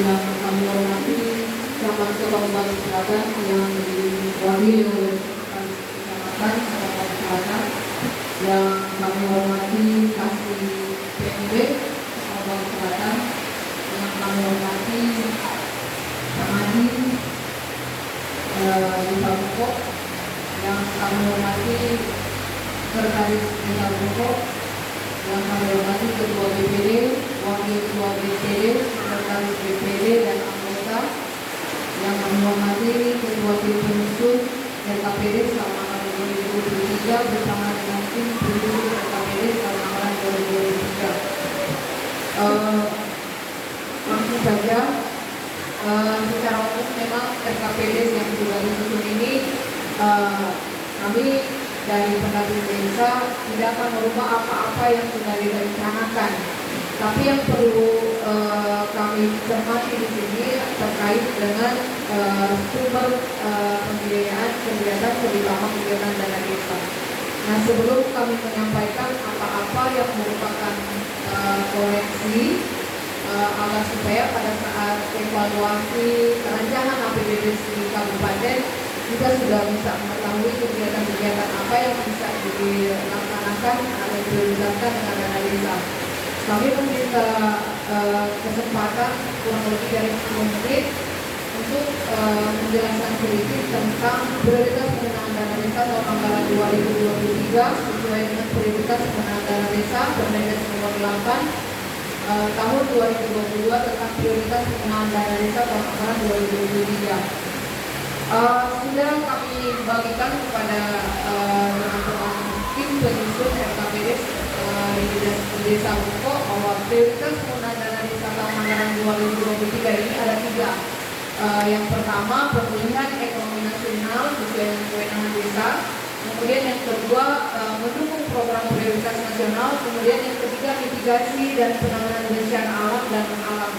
yang kami hormati Camat Kepulauan Selatan yang diwakili oleh Kecamatan Kepulauan Selatan, yang kami hormati Kasih PNB Kepulauan Selatan, yang kami hormati Kamadi Desa Buko, yang kami hormati Sekretaris Desa Buko, yang kami hormati Ketua BPD, Wakil Ketua BPD, Sekretaris BPD dan anggota, yang kami hormati Ketua Tim Penyusun RKPD selama tahun 2023 bersama dengan tim penyusun RKPD selama tahun 2023. Langsung saja, secara umum memang RKPD yang sudah disusun ini kami dari pendamping desa tidak akan merubah apa-apa yang sudah direncanakan. Tapi yang perlu kami cermati di sini terkait dengan sumber pembiayaan kegiatan, terutama kegiatan dana desa. Nah, sebelum kami menyampaikan apa-apa yang merupakan koreksi, agar supaya pada saat evaluasi rancangan APBD di kabupaten kita sudah bisa mengetahui kegiatan-kegiatan apa yang bisa dilaksanakan atau diprioritaskan dengan dana desa. Kami meminta kesempatan kurang lebih dari 10 menit untuk menjelaskan sedikit tentang prioritas pengenalan dana desa tahun anggaran 2023 sesuai dengan prioritas pengenalan dana desa Permendes nomor 8 tahun 2022 tentang prioritas pengenalan dana desa tahun anggaran 2023. Sudah kami bagikan kepada teman-teman tim penyusun RKPD di Desa Buko bahwa prioritas penggunaan dana desa tahun anggaran 2023 ini ada 3. Yang pertama, pemulihan ekonomi nasional sesuai dengan kewenangan desa. Kemudian yang kedua, mendukung program prioritas nasional. Kemudian yang ketiga, mitigasi dan penanganan bencana alam dan non-alam.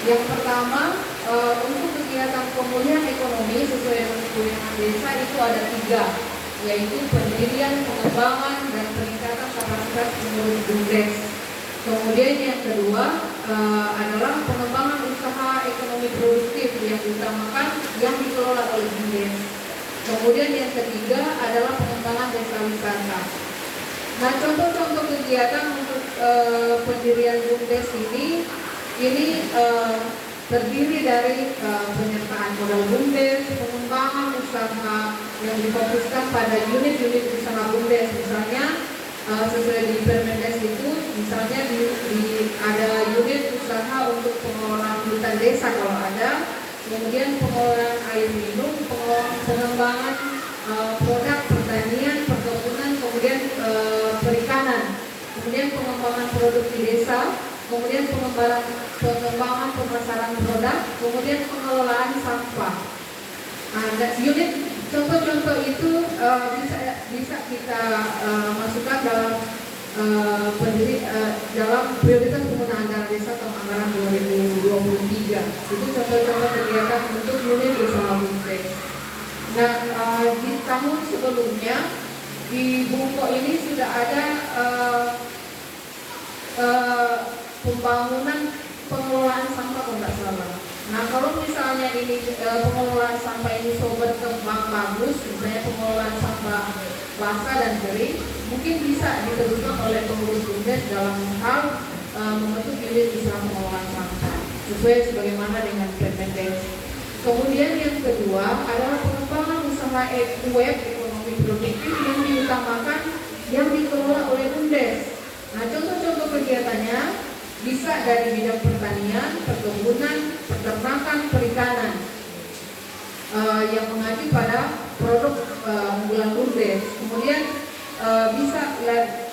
Yang pertama, untuk kegiatan pemulihan ekonomi sesuai dengan kewenangan desa itu ada 3, yaitu pendirian, pengembangan, dan peningkatan kapasitas pengurus BUMDes. Kemudian yang kedua adalah pengembangan usaha ekonomi produktif yang diutamakan yang dikelola oleh BUMDes. Kemudian yang ketiga adalah pengembangan desa wisata. Nah, contoh-contoh kegiatan untuk pendirian BUMDes ini terdiri dari penyertaan modal BUMDes, pengembangan usaha yang difokuskan pada unit-unit usaha BUMDes. Misalnya sesuai di Permendes itu, misalnya ada unit usaha untuk pengelolaan hutan desa kalau ada, kemudian pengelolaan air minum, pengembangan produk pertanian, perkebunan, kemudian perikanan, kemudian pengembangan produk di desa, kemudian pengembangan pemasaran produk, kemudian pengelolaan sampah. Nah, unit contoh-contoh itu bisa kita masukkan dalam dalam prioritas penggunaan dana desa tahun anggaran 2023. Itu contoh-contoh kegiatan untuk unit usaha BUMDes. Nah, di tahun sebelumnya di Buko ini sudah ada pembangunan pengelolaan sampah kalau nggak salah. Nah, kalau misalnya ini pengelolaan sampah ini berkembang bagus, misalnya pengelolaan sampah basah dan kering, mungkin bisa diteruskan oleh pengurus BUMDes dalam hal membentuk unit usaha pengelolaan sampah sesuai sebagaimana dengan Permendes. Kemudian yang kedua adalah pengembangan usaha web ekonomi produktif yang diutamakan yang dikelola oleh BUMDes. Nah, contoh-contoh kegiatannya bisa dari bidang pertanian, perkebunan, peternakan, perikanan yang mengacu pada produk unggulan BUMDes. Kemudian bisa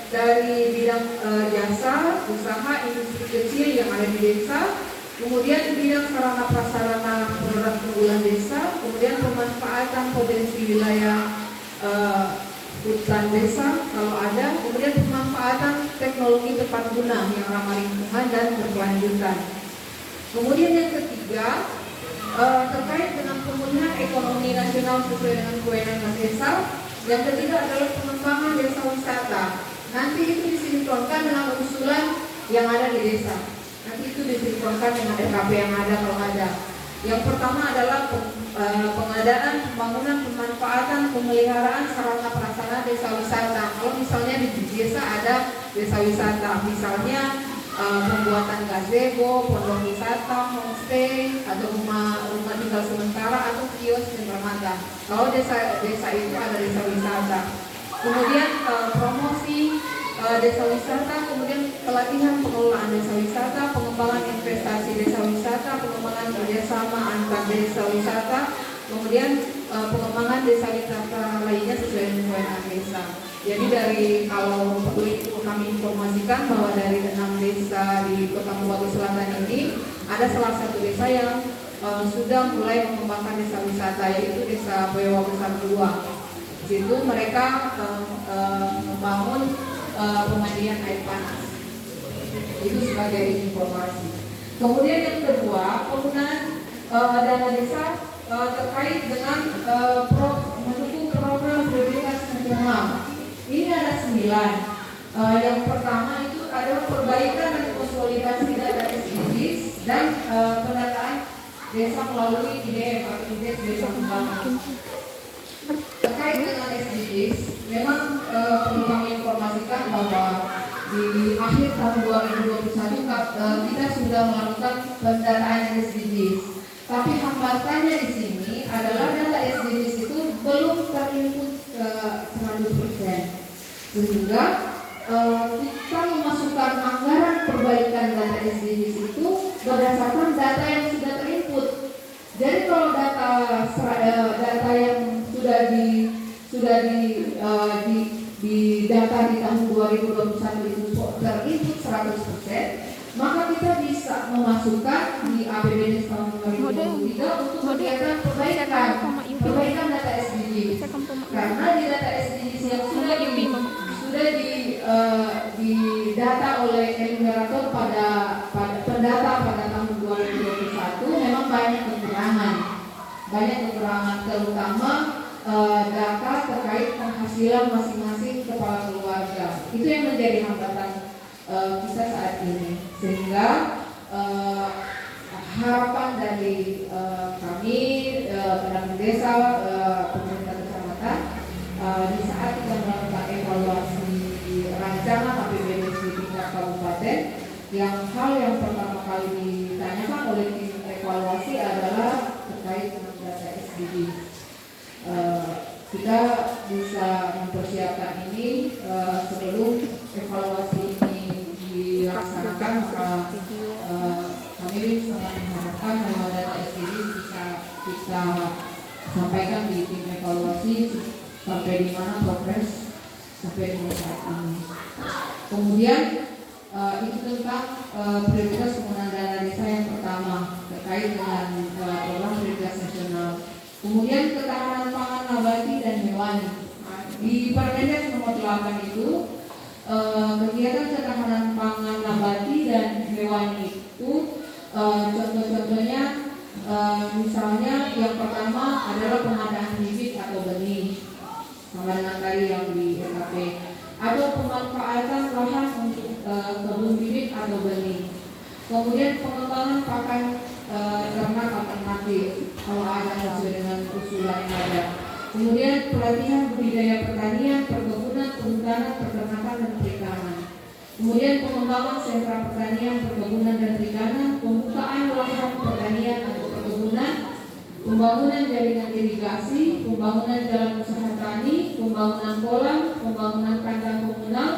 dari bidang jasa, usaha, industri kecil yang ada di desa. Kemudian bidang sarana prasarana produk unggulan desa. Kemudian pemanfaatan potensi wilayah hutan desa kalau ada, kemudian pemanfaatan teknologi tepat guna yang ramah lingkungan dan berkelanjutan. Kemudian yang ketiga terkait dengan pemulihan ekonomi nasional sesuai dengan kewenangan desa. Yang ketiga adalah pengembangan desa wisata. Nanti itu disinkronkan dengan usulan yang ada di desa. Nanti itu disinkronkan dengan RKP yang ada kalau ada. Yang pertama adalah pengadaan, pembangunan, pemanfaatan, pemeliharaan sarana prasarana desa wisata. Kalau misalnya di desa ada desa wisata, misalnya pembuatan gazebo, pondok wisata, homestay, atau rumah tinggal sementara atau kios dermaga. Kalau desa itu ada desa wisata. Kemudian promosi desa wisata, kemudian pelatihan pengelolaan desa wisata, pengembangan investasi desa wisata, pengembangan kerjasama antar desa wisata, kemudian pengembangan desa wisata lainnya sesuai dengan desa. Jadi dari kalau kami informasikan bahwa dari 6 desa di Kota Mubagul Selatan ini ada salah satu desa yang sudah mulai mengembangkan desa wisata, yaitu Desa Boyawa Besar 2. Di situ mereka membangun pemandian air panas. Itu sebagai informasi. Kemudian yang kedua, penggunaan dana desa terkait dengan mendukung program prioritas nasional. Ini ada 9. Yang pertama itu adalah perbaikan dan konsolidasi data SDGs dan pendataan desa melalui IDM atau Indeks Desa Pembangunan. Terkait dengan SDGs, memang perlu kami informasikan bahwa di akhir tahun 2021 kita sudah melakukan pendataan SDGs. Tapi hambatannya di sini adalah data SDGs itu belum terinput 100%. Sehingga kita memasukkan anggaran perbaikan data SDGs itu berdasarkan data yang sudah terinput. Jadi kalau data yang sudah di data di tahun 2021 itu terinput 100%, maka kita bisa memasukkan di APBD tahun 2023 untuk kegiatan perbaikan data SDGs. Karena di data SDGs yang sudah di data oleh enumerator pada pendata pada tahun 2021 memang banyak kekurangan terutama data terkait penghasilan masing-masing kepala keluarga. Itu yang menjadi hambatan kita saat ini. Sehingga harapan dari kami pendamping desa, pemerintah kecamatan, di saat kita melakukan evaluasi rancangan APBD di tingkat kabupaten, hal yang pertama kali ditanyakan oleh tim evaluasi adalah terkait dengan data SDG. Kita bisa mempersiapkan ini sebelum evaluasi ini dilaksanakan, maka kami sangat mengharapkan bahwa data SDG bisa kita sampaikan di tim evaluasi sampai di mana progres sampai di saat ini. Kemudian itu tentang prioritas penggunaan dana desa yang pertama terkait dengan program prioritas nasional. Kemudian ketahanan pangan nabati dan hewani. Di Permendes nomor 8 itu kegiatan ketahanan pangan nabati dan hewani itu contoh-contohnya misalnya yang pertama adalah pengadaan bibit atau benih sama dengan tadi yang di RKP, atau pemanfaatan lahan untuk kebun bibit atau benih. Kemudian pengembangan pakan ternak alternatif kalau ada sesuai dengan usulan yang ada. Kemudian pelatihan budidaya pertanian, perkebunan, kehutanan, peternakan dan perikanan. Kemudian pengembangan sentra pertanian, perkebunan dan perikanan, pembukaan lahan pertanian atau perkebunan, pembangunan jaringan irigasi, pembangunan jalan usaha tani, pembangunan kolam, pembangunan kandang komunal,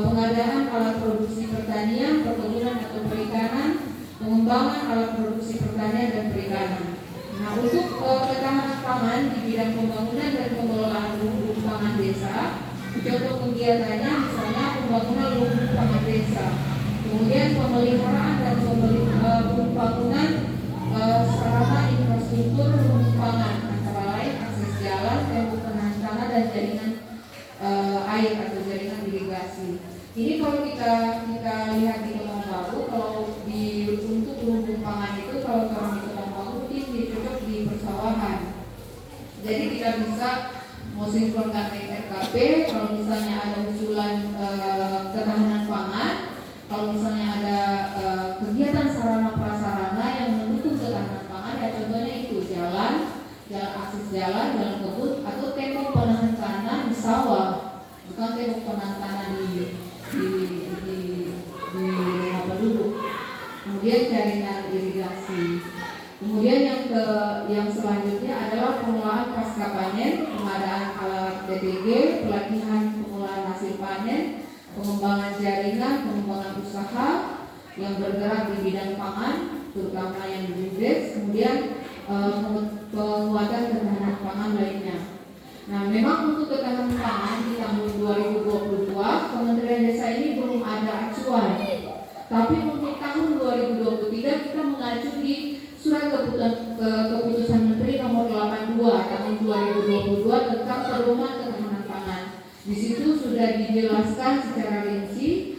pengadaan alat produksi pertanian, perkebunan atau perikanan, pengembangan alat produksi pertanian dan perikanan. Nah, untuk ketahanan pangan di bidang pembangunan dan pengelolaan lumbung pangan desa, contoh kegiatannya misalnya pembangunan lumbung pangan desa, kemudian pemeliharaan dan pembangunan sarana infrastruktur lumbung pangan, antara lain akses jalan, tembok penahan tanah dan jaringan air atau jaringan irigasi. Ini kalau kita lihat di Kemang Baru, kalau untuk lumbung pangan itu kalau orang di Kemang Baru ini cocok di persawahan. Jadi kita bisa mensinkronkan RKP kalau misalnya ada usulan ketahanan pangan, kalau misalnya ada jaringan irigasi. Kemudian yang selanjutnya adalah pengelolaan pasca panen, pengadaan alat DTG, pelatihan pengelolaan hasil panen, pengembangan jaringan, pengembangan usaha yang bergerak di bidang pangan, terutama yang di BUMDes, kemudian penguatan ketahanan pangan lainnya. Nah, memang untuk ketahanan pangan di tahun 2022, Kementerian Desa ini belum ada acuan. Tapi untuk tahun 2023 kita mengacu di Surat Keputusan Menteri Nomor 82 Tahun 2022 tentang pedoman ketahanan pangan. Di situ sudah dijelaskan secara rinci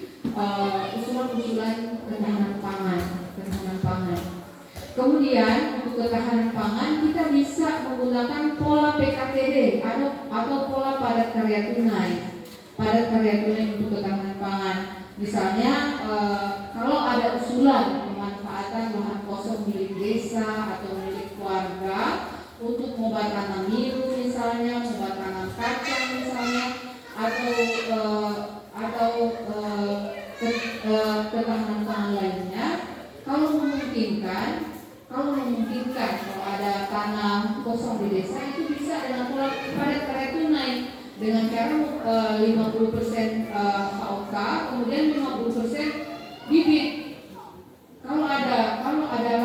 usulan-usulan ketahanan pangan. Kemudian untuk ketahanan pangan kita bisa menggunakan pola PKTD atau pola padat karya tunai. Padat karya tunai untuk ketahanan pangan. Misalnya kalau ada usulan pemanfaatan lahan kosong milik desa atau milik keluarga untuk membuat tanam miru misalnya, membuat tanam kacang misalnya, atau ketahanan pangan lainnya, kalau memungkinkan kalau ada tanah kosong di desa itu bisa dengan pola padat karya tunai dengan cara 50% KOK, kemudian 50% bibit. Kalau ada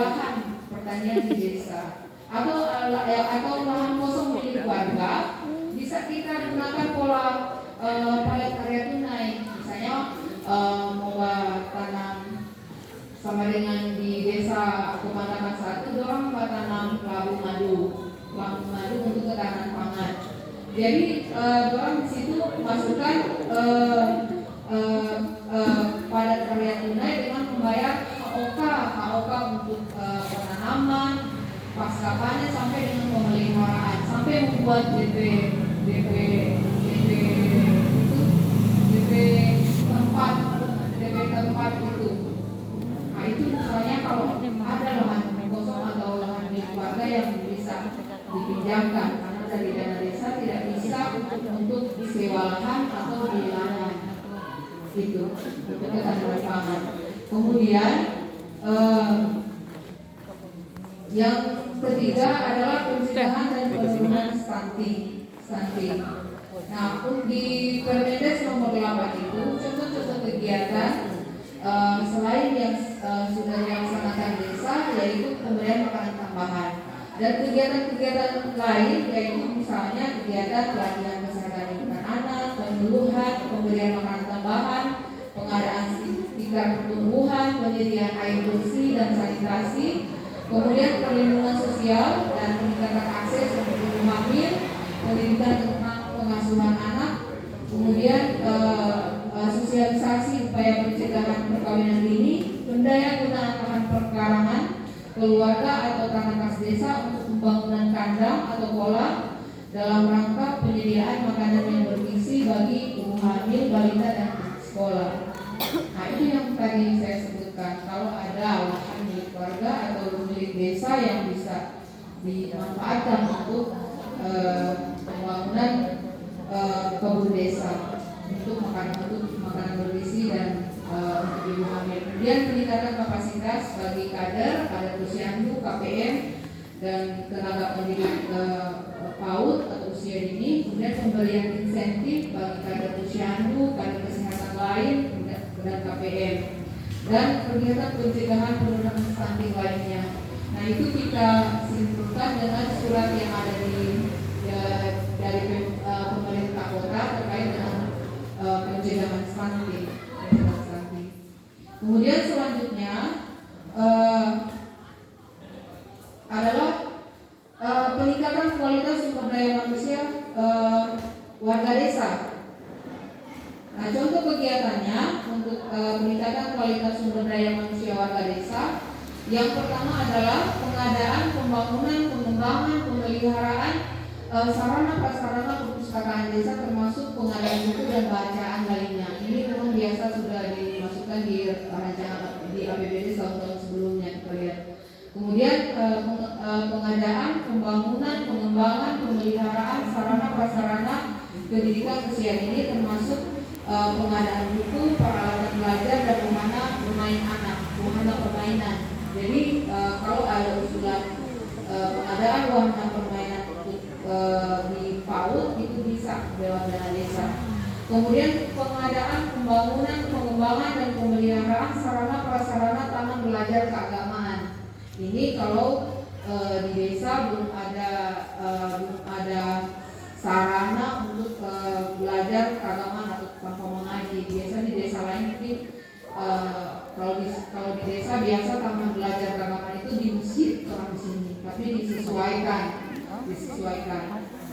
lahan pertanian di desa atau lahan kosong milik warga, bisa kita gunakan pola padat karya tunai. Misalnya mau tanam sama dengan di desa Pemandangan 1, dorang tanam labu madu untuk ketahanan pangan. Jadi dorang di situ masukkan padat karya tunai dengan membayar KOK untuk penanaman, pasca panen sampai dengan pemeliharaan, sampai membuat DP tempat itu. Nah itu misalnya kalau ada lahan kosong atau lahan milik warga yang bisa dipinjamkan, karena dari dana desa tidak bisa untuk disewa lahan atau beli lahan. Itu untuk ketahanan pangan. Kemudian yang ketiga adalah pencegahan dan penurunan stunting. Nah, di Permendes nomor 8 itu contoh-contoh kegiatan selain yang sudah dilaksanakan desa, yaitu pemberian makanan tambahan dan kegiatan-kegiatan lain, yaitu misalnya kegiatan pelatihan kesehatan ibu anak, penyuluhan, pemberian makanan tambahan, pengadaan tikar pertumbuhan, penyediaan air bersih dan sanitasi, kemudian perlindungan sosial dan peningkatan akses untuk ibu hamil, pendidikan tentang pengasuhan anak, kemudian sosialisasi upaya pencegahan perkawinan dini, pendaya gunaan lahan perkarangan keluarga atau tanah kas desa untuk pembangunan kandang atau kolam dalam rangka penyediaan makanan yang bergizi bagi ibu hamil, balita dan sekolah. Nah itu yang tadi saya sebutkan, kalau ada lahan milik keluarga atau milik desa yang bisa dimanfaatkan untuk pembangunan kebun desa untuk makanan bergizi dan untuk ibu hamil. Kemudian peningkatan kapasitas bagi kader posyandu, KPM dan tenaga pendidik PAUD atau usia dini. Kemudian pemberian insentif bagi kader posyandu, kader kesehatan lain dan KPM, dan kegiatan pencegahan penurunan stunting lainnya. Nah itu kita simpulkan dengan surat yang ada dari pemerintah kota terkait dengan pencegahan stunting. Kemudian selanjutnya adalah peningkatan kualitas sumber daya manusia warga desa. Nah, contoh kegiatannya untuk peningkatan kualitas sumber daya manusia warga desa, yang pertama adalah pengadaan, pembangunan, pengembangan, pemeliharaan sarana prasarana perpustakaan desa, termasuk pengadaan buku dan bacaan lainnya. Ini memang biasa sudah dimasukkan di rancangan di APBD tahun-tahun sebelumnya kita lihat. Kemudian pengadaan, pembangunan, pengembangan, pemeliharaan sarana prasarana pendidikan usia ini, termasuk pengadaan buku, peralatan belajar dan wahana permainan. pengadaan wahana permainan untuk di PAUD itu bisa lewat dana desa. Kemudian pengadaan, pembangunan, pengembangan dan pemeliharaan sarana prasarana taman belajar keagamaan. Ini kalau di desa belum ada sarana untuk belajar keagamaan atau tanpa mengaji. Biasa di desa lain mungkin kalau di desa biasa taman belajar keagamaan itu di masjid orang di sini, tapi disesuaikan.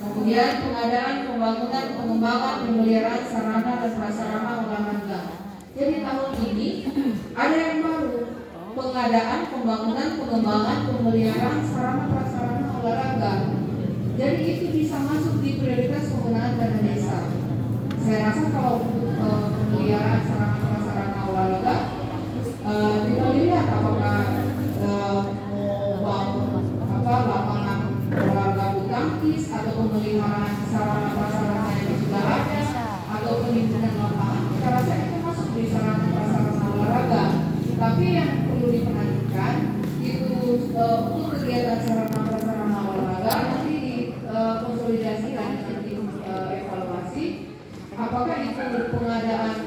Kemudian pengadaan, pembangunan, pengembangan, pemeliharaan sarana dan prasarana olahraga. Jadi tahun ini ada yang baru, pengadaan, pembangunan, pengembangan, pemeliharaan sarana prasarana olahraga. Jadi itu bisa masuk di prioritas penggunaan dana desa. Saya rasa kalau untuk pemeliharaan sarana prasarana olahraga, kita lihat apakah lapangan olahraga bulu tangkis atau pemeliharaan sarana prasarana yang sudah ada atau penimbunan lapangan. Saya rasa itu masuk di sarana prasarana olahraga. Tapi yang perlu diperhatikan itu untuk kegiatan sarana prasarana olahraga nanti konsolidasi dan evaluasi apakah itu pengadaan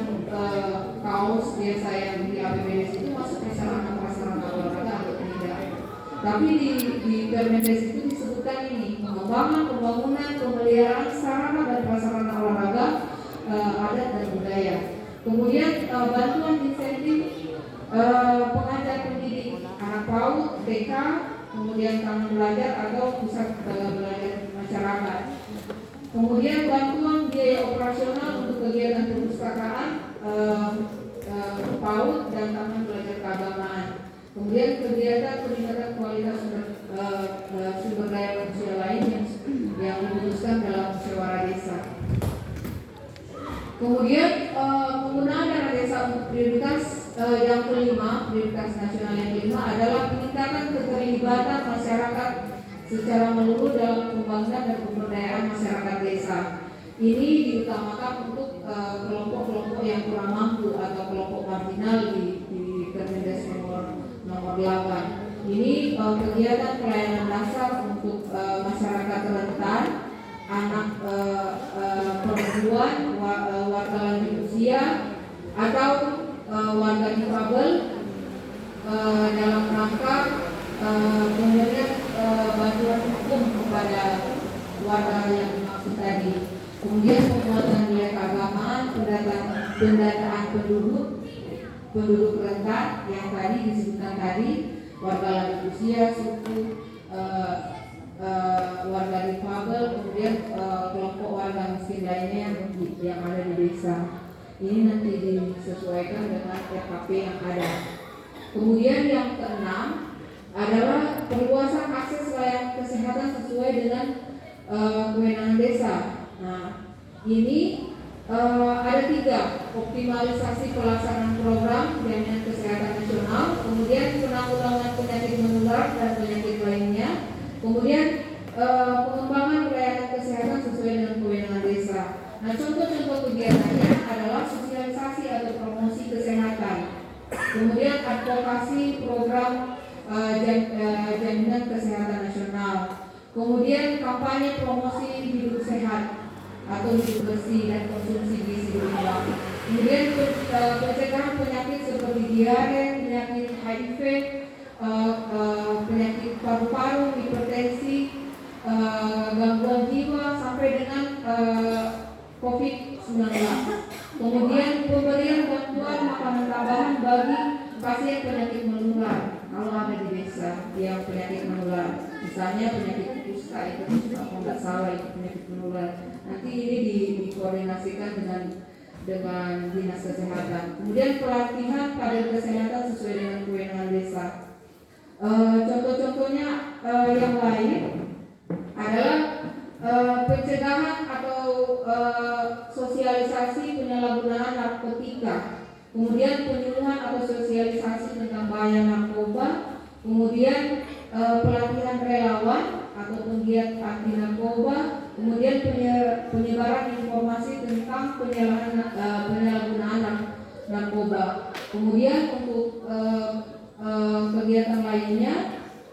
kaos biasa yang di APBDes itu masuk di sarana prasarana olahraga atau tidak. Tapi di Permendes itu disebutkan ini pengembangan, pembangunan, pemeliharaan sarana dan prasarana olahraga adat dan budaya. Kemudian bantuan insentif pengajar pendidik anak PAUD, TK, kemudian taman belajar atau pusat belajar masyarakat. Kemudian bantuan biaya operasional untuk kegiatan perpustakaan PAUD dan taman belajar keagamaan. Kemudian kegiatan peningkatan kualitas sumber daya manusia lain yang diputuskan dalam musyawarah desa. Kemudian penggunaan dana desa untuk prioritas yang kelima, prioritas nasional yang kelima adalah peningkatan keterlibatan masyarakat secara menyeluruh dalam pembangunan dan pemberdayaan masyarakat desa. Ini diutamakan untuk kelompok-kelompok yang kurang mampu atau kelompok marginal di Permendes nomor 8. Ini kegiatan pelayanan dasar untuk masyarakat rentan, anak perempuan, warga lanjut usia atau warga difabel dalam rangka pemberian bantuan hukum kepada warga yang dimaksud tadi. Kemudian penguatan nilai keagamaan, pendataan penduduk rentan yang tadi disebutkan tadi, warga lanjut usia, suku, warga difabel, kemudian kelompok warga miskin lainnya yang ada di desa. Ini nanti disesuaikan dengan RKP yang ada. Kemudian yang keenam adalah perluasan akses layanan kesehatan sesuai dengan kewenangan desa. Nah, ini ada 3: optimalisasi pelaksanaan program jaminan kesehatan nasional, kemudian penanggulangan penyakit menular dan penyakit lainnya, kemudian pengembangan layanan kesehatan sesuai dengan kewenangan desa. Nah, contoh-contoh kegiatannya adalah sosialisasi atau promosi kesehatan, kemudian advokasi program jaminan kesehatan nasional, kemudian kampanye promosi hidup sehat atau hidup bersih dan konsumsi gizi berimbang, kemudian pencegahan penyakit seperti diare, penyakit HIV, penyakit paru-paru, hipertensi, gangguan jiwa sampai dengan COVID-19. Kemudian pemberian bantuan makanan tambahan bagi pasien penyakit menular kalau ada di desa yang penyakit menular, misalnya penyakit kusta itu kalau nggak salah itu penyakit menular. Nanti ini dikoordinasikan dengan dinas kesehatan. Kemudian pelatihan kader kesehatan sesuai dengan kewenangan desa. Contoh-contohnya yang lain adalah pencegahan atau sosialisasi penyalahgunaan narkotika, kemudian penyuluhan atau sosialisasi tentang bahaya narkoba, kemudian pelatihan relawan atau penggiat anti narkoba, kemudian penyebaran informasi tentang penyalahgunaan narkoba. Kemudian untuk kegiatan lainnya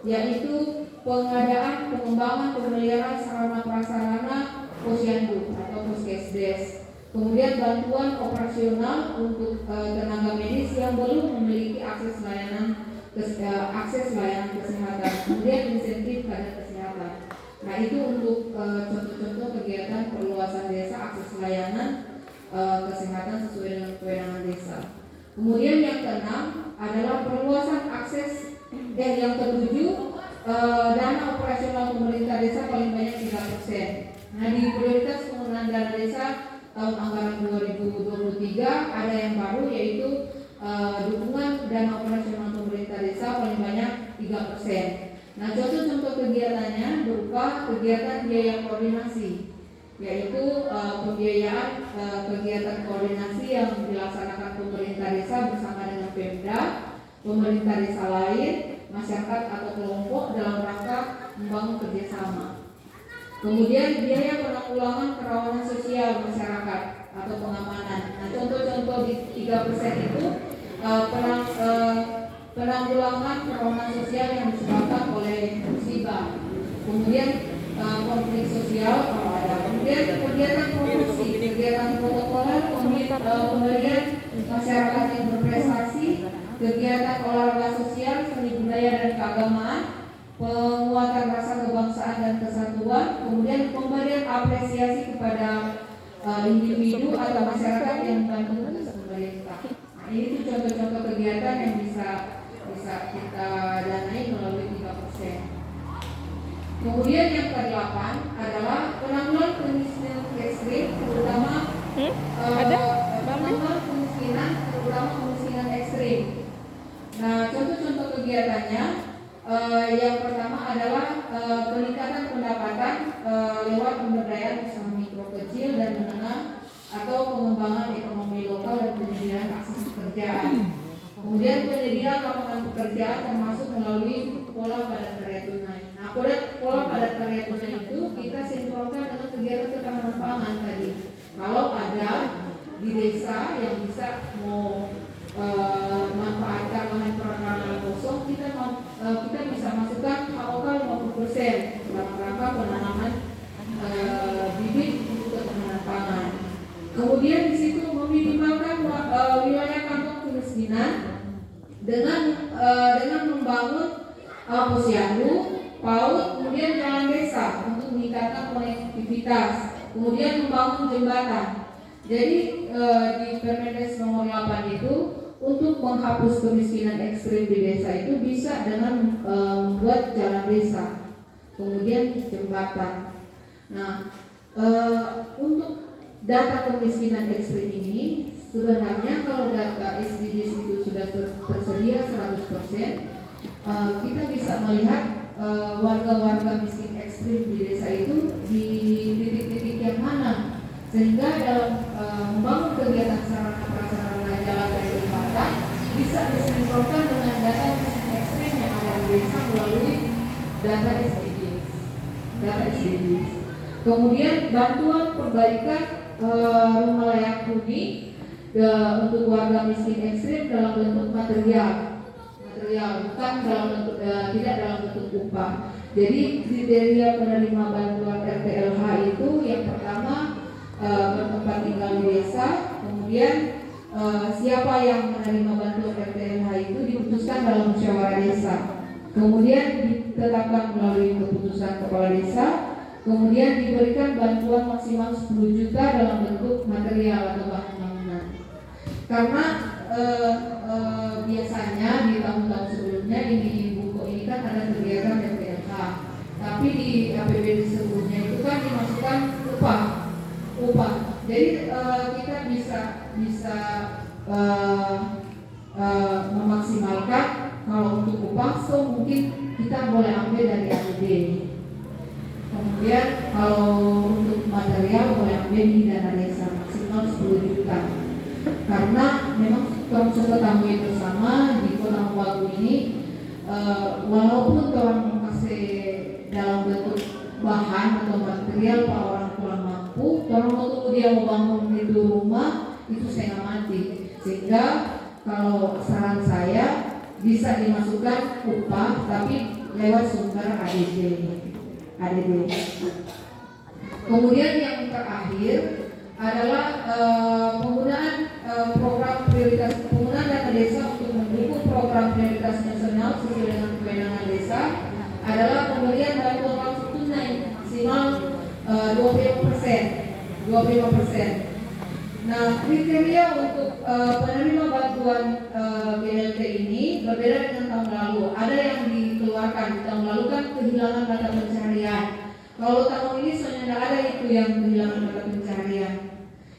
yaitu pengadaan, pengembangan, pemeliharaan sarana prasarana posyandu atau puskesdes. Kemudian bantuan operasional untuk tenaga medis yang belum memiliki akses layanan kesehatan. Kemudian insentif kader kesehatan. Nah, itu untuk contoh-contoh kegiatan perluasan desa akses layanan kesehatan sesuai dengan kewenangan desa. Kemudian yang keenam adalah perluasan akses yang ketujuh, dana operasional pemerintah desa paling banyak 3%. Nah, di prioritas penggunaan dana desa tahun anggaran 2023 ada yang baru, yaitu dukungan dana operasional pemerintah desa paling banyak 3%. Nah, contoh-contoh kegiatannya berupa kegiatan biaya koordinasi, yaitu pembiayaan kegiatan koordinasi yang dilaksanakan pemerintah desa bersama dengan Pemda, pemerintah desa lain, masyarakat atau kelompok dalam rangka membangun kerjasama. Kemudian biaya penanggulangan kerawanan sosial masyarakat atau pengamanan. Nah, contoh-contoh di 3% itu penanggulangan kerawanan sosial yang disebabkan oleh musibah. Kemudian konflik sosial kalau ada. Kemudian kegiatan promosi, kegiatan protokoler, pemberian masyarakat yang berprestasi, kegiatan olahraga sosial, seni budaya dan keagamaan, penguatan rasa kebangsaan dan kesatuan, kemudian pemberian apresiasi kepada individu atau masyarakat yang membantu tugas pemerintah. Nah, ini contoh-contoh kegiatan yang bisa kita danai melalui 3%. Kemudian yang ke-8 adalah penanggulangan kemiskinan ekstrim, terutama penanggulangan kemiskinan, terutama kemiskinan ekstrim. Nah, contoh-contoh kegiatannya yang pertama adalah peningkatan pendapatan lewat pemberdayaan usaha mikro, kecil dan menengah atau pengembangan ekonomi lokal dan penyediaan akses pekerjaan. Kemudian penyediaan lapangan pekerjaan termasuk melalui pola padat karya tunai. Nah, pola padat karya tunai itu kita sinkronkan dengan kegiatan ketahanan pangan tadi. Kalau ada di desa yang bisa mau manfaatkan lahan perakaran kosong, kita bisa masukkan HOK 50% dalam rangka penanaman bibit untuk ketahanan pangan. Kemudian di situ meminimalkan wilayah kantong kemiskinan dengan membangun posyandu, PAUD, kemudian jalan desa untuk meningkatkan konektivitas, kemudian membangun jembatan. Jadi di Permendes nomor 8 itu untuk menghapus kemiskinan ekstrim di desa itu bisa dengan membuat jalan desa, kemudian jembatan. Nah, untuk data kemiskinan ekstrim ini sebenarnya kalau data SDGs itu sudah tersedia 100%, kita bisa melihat warga-warga miskin ekstrim di desa itu di titik-titik yang mana, sehingga dalam membangun kegiatan sarana prasarana jalan dan jembatan bisa disinkronkan dengan data miskin ekstrim yang ada di desa melalui data SDGs. Kemudian bantuan perbaikan rumah layak huni untuk warga miskin ekstrim dalam bentuk material, bukan dalam bentuk tidak dalam bentuk upah. Jadi kriteria penerima bantuan RTLH itu yang pertama bertempat tinggal di desa, kemudian siapa yang menerima bantuan RTLH itu diputuskan dalam musyawarah desa, kemudian ditetapkan melalui keputusan kepala desa, kemudian diberikan bantuan maksimal 10 juta dalam bentuk material atau bahan bangunan. Karena biasanya di tahun-tahun sebelumnya ini buku ini kan ada kegiatan RTLH, tapi di APBD sebelumnya itu kan dimasukkan upah. Jadi kita bisa memaksimalkan kalau untuk upah, so mungkin kita boleh ambil dari APBD. Kemudian kalau untuk material boleh ambil di dana desa maksimal 10 juta. Karena memang kalau ketahui bersama di Kota Wagu ini walaupun orang kasih dalam bentuk bahan atau material para orang kurang mampu, kalau waktu dia mau bangun itu rumah itu setengah mati. Sehingga kalau saran saya bisa dimasukkan upah tapi lewat sumber ADD. Kemudian yang terakhir adalah penggunaan program prioritas penggunaan dana desa untuk mendukung program prioritas nasional sesuai dengan kewenangan desa adalah pemberian bantuan langsung tunai maksimal 25%. Nah, kriteria untuk penerima bantuan BLT ini berbeda dengan tahun lalu. Ada yang dikeluarkan di tahun lalu kan kehilangan mata pencaharian. Kalau tahun ini sebenarnya tidak ada itu yang kehilangan mata pencaharian.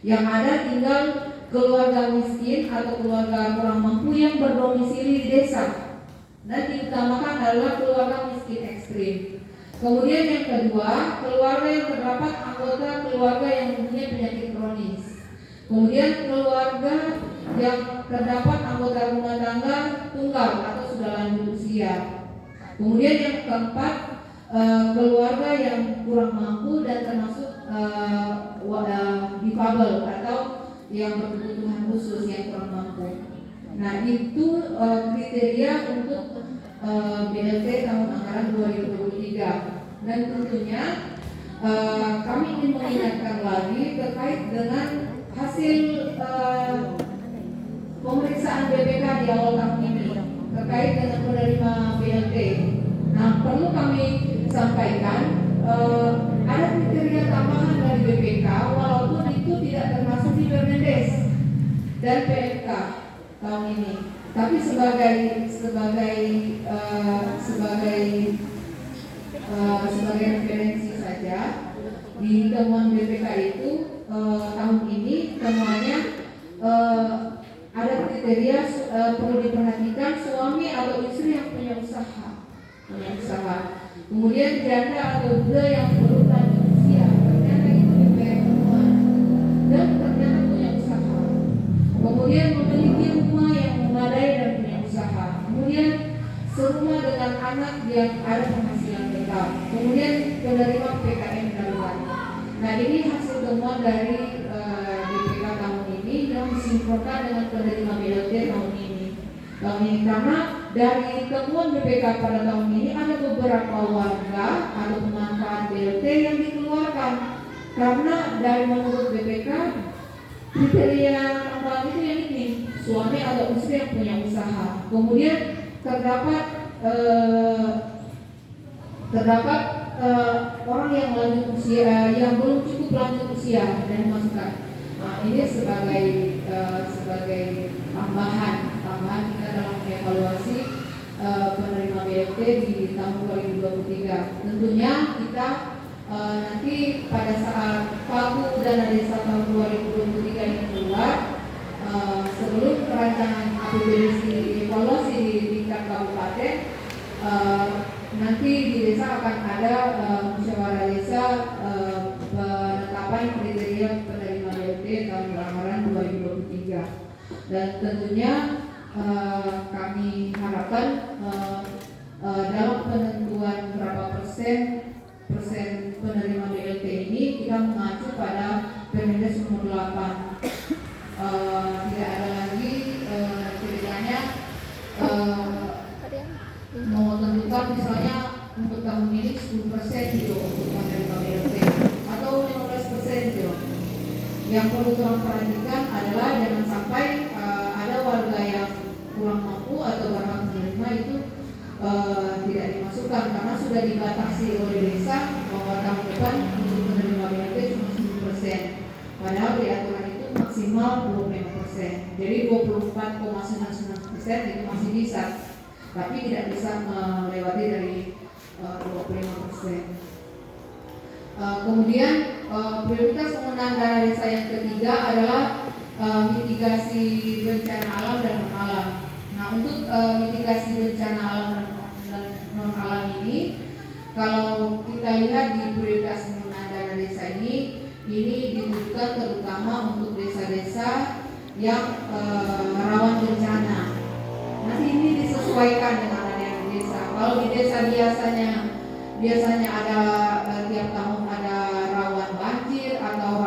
Yang ada tinggal keluarga miskin atau keluarga kurang mampu yang berdomisili di desa. Dan diutamakan adalah keluarga miskin ekstrim. Kemudian yang kedua, keluarga yang terdapat anggota keluarga yang mempunyai penyakit kronis. Kemudian keluarga yang terdapat anggota rumah tangga tunggal atau sudah lanjut usia. Kemudian yang keempat, keluarga yang kurang mampu dan termasuk difabel atau yang berkebutuhan khusus yang kurang mampu. Nah, itu kriteria untuk BLT tahun anggaran 2023. Dan tentunya kami ingin mengingatkan lagi terkait dengan hasil pemeriksaan BPK di awal tahun ini terkait dengan penerima BLT. Nah, perlu kami sampaikan ada kriteria tambahan dari BPK walaupun itu tidak termasuk di Permendes dan PMK tahun ini. Tapi sebagai referensi saja, di temuan BPK itu tahun ini temuannya ada kriteria perlu diperhatikan suami atau istri yang punya usaha. Kemudian janda atau duda yang belum lanjut usia, ternyata itu BPK temuan dan ternyata punya usaha. Kemudian memiliki rumah yang memadai dan punya usaha. Kemudian serumah dengan anak yang ada penghasilan tetap. Kemudian penerima PKM darurat. Nah, ini hasil temuan dari BPK tahun ini yang disinkronkan dengan penerima BLT tahun ini. Karena dari temuan BPK pada tahun ini ada beberapa warga atau pemanfaat BLT yang dikeluarkan karena dari menurut BPK kriteria tambahan itu yang ini, suami atau istri yang punya usaha. Kemudian terdapat orang yang lanjut usia, yang belum cukup lanjut usia dan dimasukkan. Nah, ini sebagai tambahan kita dalam evaluasi penerima BLT di tahun 2023. Tentunya kita nanti pada saat Pagu Dana Desa tahun 2023 ini keluar, sebelum perancangan APBD dievaluasi di tingkat kabupaten, nanti di desa akan ada musyawarah desa penetapan kriteria penerima BLT tahun anggaran 2023. Dan tentunya kami harapkan dalam penentuan berapa persen penerima BLT ini kita mengacu pada Permendes nomor 8. Tidak ada lagi ceritanya mau tentukan misalnya untuk tahun ini 10% gitu untuk penerima BLT atau 15% gitu. Yang perlu kita perhatikan adalah jangan sampai ada warga yang kurang mampu atau berhak menerima itu tidak dimasukkan karena sudah dibatasi oleh desa bahwa tahun depan untuk penerima BLT cuma 10%. Padahal di aturan itu maksimal 25%. Jadi 24,99% itu masih bisa, tapi tidak bisa melewati dari 25%. Kemudian prioritas penggunaan dana desa yang ketiga adalah mitigasi bencana alam dan non alam. Nah, untuk mitigasi bencana alam dan non alam ini, kalau kita lihat di prioritas penggunaan dana desa ini ditujukan terutama untuk desa-desa yang rawan bencana. Nanti ini disesuaikan dengan adanya desa. Kalau di desa biasanya ada tiap tahun ada rawan banjir atau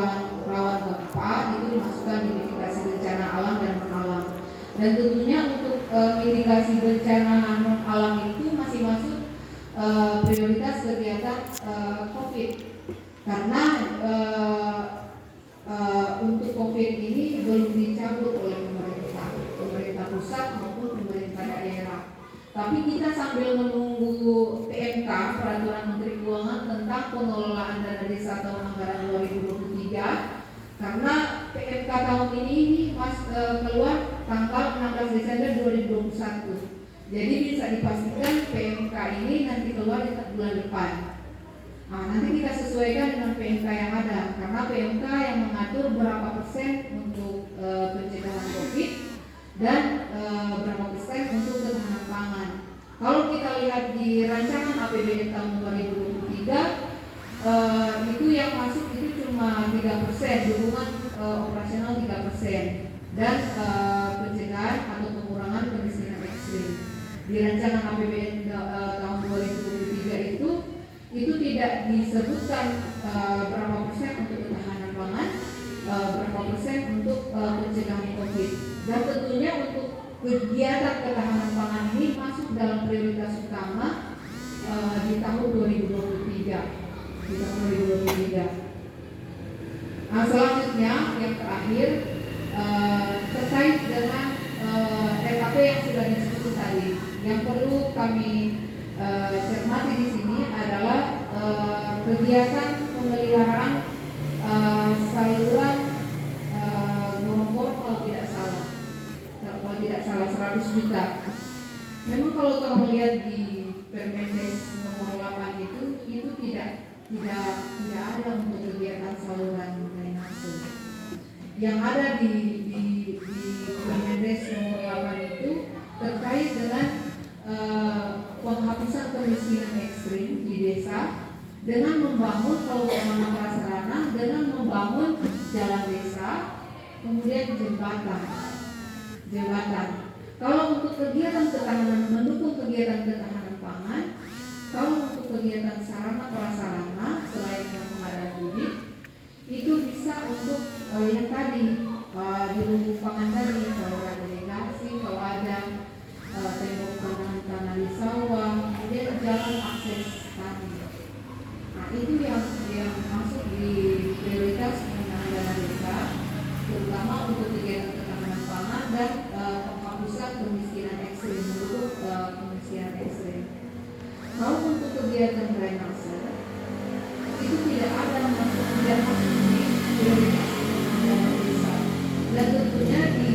rawan gempa, itu dimasukkan di mitigasi bencana alam dan non alam. Dan tentunya untuk mitigasi bencana non alam itu masih masuk prioritas kegiatan COVID, karena untuk COVID ini belum dicabut oleh pemerintah pusat maupun pemerintah daerah. Tapi kita sambil menunggu PMK, Peraturan Menteri Keuangan tentang pengelolaan dana desa tahun anggaran 2023, karena PMK tahun ini keluar tanggal 16 Desember 2021. Jadi bisa dipastikan PMK ini nanti keluar di bulan depan. Nah, nanti kita sesuaikan dengan PMK yang ada, karena PMK yang mengatur berapa persen untuk pencegahan COVID dan berapa persen untuk ketahanan pangan. Kalau kita lihat di rancangan APBN tahun 2023, itu yang masuk itu cuma 3%, dukungan operasional 3%, dan pencegahan atau pengurangan kemiskinan ekstrim. Di rancangan APBN tahun 2023 itu tidak disebutkan berapa persen untuk ketahanan pangan, berapa persen untuk pencegahan COVID. Dan tentunya untuk kegiatan ketahanan pangan ini masuk dalam prioritas utama di tahun 2023. Nah, selanjutnya yang terakhir terkait dengan RKP yang sudah disebut tadi, yang perlu kami cermati di sini adalah kegiatan pemeliharaan saluran nomor kalau tidak salah 100 juta. Memang kalau kita melihat di Permendes nomor 8 itu tidak ada untuk kegiatan saluran drainase. Yang ada di Permendes nomor 8 itu terkait dengan penghapusan kemiskinan ekstrim di desa dengan membangun pembangunan prasarana, dengan membangun jalan desa, kemudian jembatan. Kalau untuk kegiatan ketahanan, mendukung kegiatan ketahanan pangan, kalau untuk kegiatan sarana prasarana selain yang pengadaan bibit, itu bisa untuk yang tadi di lumbung pangan tadi, kalau ada irigasi, kalau ada tembok tanah di sawah, kemudian jalan akses tadi. Nah, itu yang masuk di prioritas pengembangan dana desa, terutama untuk kegiatan ketahanan pangan dan penghapusan kemiskinan ekstrim, mendukung kemiskinan ekstrim. Kalau untuk kegiatan drainase itu tidak masuk di prioritas dana desa, dan tentunya di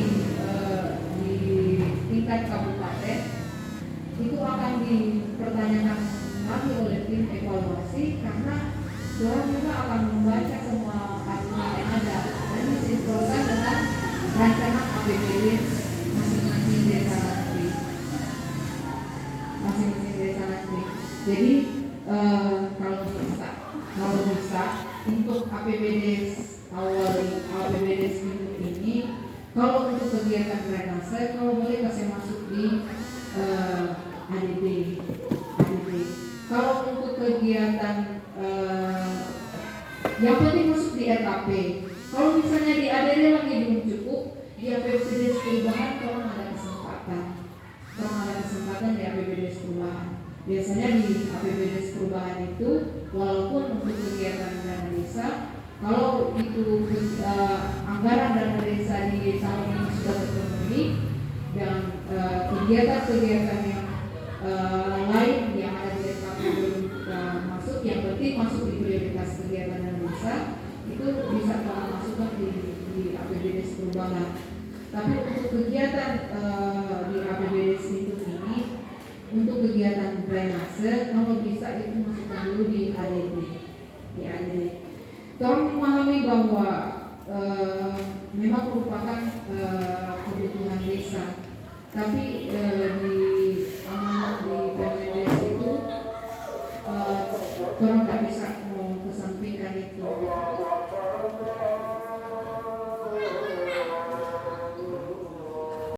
tingkat kabupaten itu akan dipertanyakan lagi oleh tim evaluasi, karena orang juga akan membaca semua aturan yang ada dan disinkronkan dengan rancangan APBD masing-masing desa nanti. Jadi kalau bisa untuk APBD minggu ini, kalau untuk kegiatan drainase kalau boleh kasih masuk di ADB. Kalau untuk kegiatan yang penting masuk di RKP. Kalau misalnya di ADD lagi belum cukup, di APBD perubahan kalau ada kesempatan di APBD perubahan. Biasanya di APBD perubahan itu walaupun untuk kegiatan dana desa, kalau itu anggaran dana desa di tahun ini sudah terpenuhi dan kegiatan-kegiatan yang lain yang ada di RKP belum masuk, yang penting masuk di prioritas kegiatan dana desa, itu bisa kita masukkan di APBD perubahan. Tapi untuk kegiatan di APBD itu ini, untuk kegiatan drainase kalau bisa itu masukkan dulu di ADD. Tolong memahami bahwa memang merupakan kebutuhan desa, tapi di